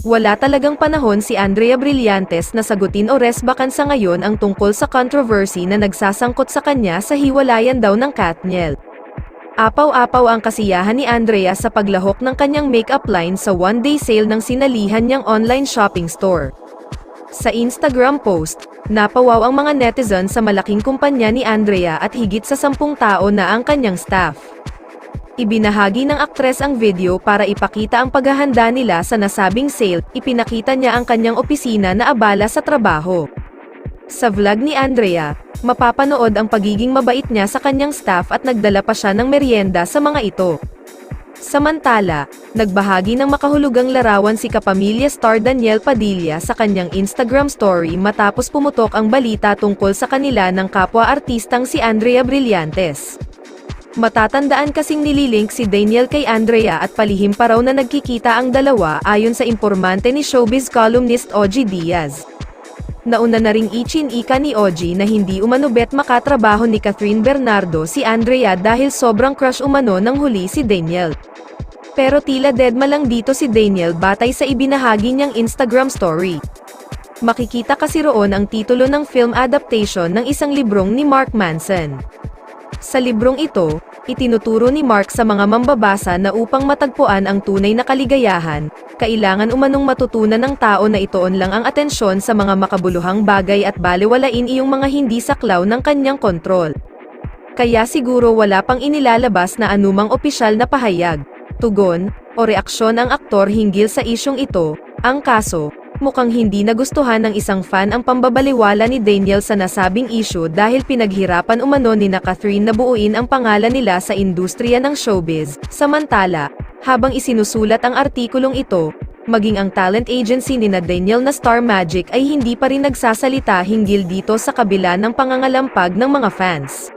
Wala talagang panahon si Andrea Brillantes na sagutin o resbakan sa ngayon ang tungkol sa controversy na nagsasangkot sa kanya sa hiwalayan daw ng Katniel. Apaw-apaw ang kasiyahan ni Andrea sa paglahok ng kanyang makeup line sa one-day sale ng sinalihan niyang online shopping store. Sa Instagram post, napawaw ang mga netizen sa malaking kumpanya ni Andrea at higit sa 10 tao na ang kanyang staff. Ibinahagi ng aktres ang video para ipakita ang paghahanda nila sa nasabing sale. Ipinakita niya ang kanyang opisina na abala sa trabaho. Sa vlog ni Andrea, mapapanood ang pagiging mabait niya sa kanyang staff at nagdala pa siya ng merienda sa mga ito. Samantala, nagbahagi ng makahulugang larawan si kapamilya star Daniel Padilla sa kanyang Instagram story matapos pumutok ang balita tungkol sa kanila ng kapwa-artistang si Andrea Brillantes. Matatandaan kasing nililink si Daniel kay Andrea at palihim pa raw na nagkikita ang dalawa ayon sa impormante ni showbiz columnist Ogie Diaz. Nauna na ring ichin-ika ni Ogie na hindi umano bet makatrabaho ni Catherine Bernardo si Andrea dahil sobrang crush umano ng huli si Daniel. Pero tila deadma lang dito si Daniel batay sa ibinahagi niyang Instagram story. Makikita kasi roon ang titulo ng film adaptation ng isang librong ni Mark Manson. Sa librong ito, itinuturo ni Mark sa mga mambabasa na upang matagpuan ang tunay na kaligayahan, kailangan umanong matutunan ng tao na itoon lang ang atensyon sa mga makabuluhang bagay at balewalain iyong mga hindi saklaw ng kanyang kontrol. Kaya siguro wala pang inilalabas na anumang opisyal na pahayag, tugon, o reaksyon ang aktor hinggil sa isyong ito. Ang kaso, mukhang hindi nagustuhan ng isang fan ang pambabaliwala ni Daniel sa nasabing issue dahil pinaghirapan umano ni Catherine na buuin ang pangalan nila sa industriya ng showbiz. Samantala, habang isinusulat ang artikulong ito, maging ang talent agency ni Daniel na Star Magic ay hindi pa rin nagsasalita hinggil dito sa kabila ng pangangalampag ng mga fans.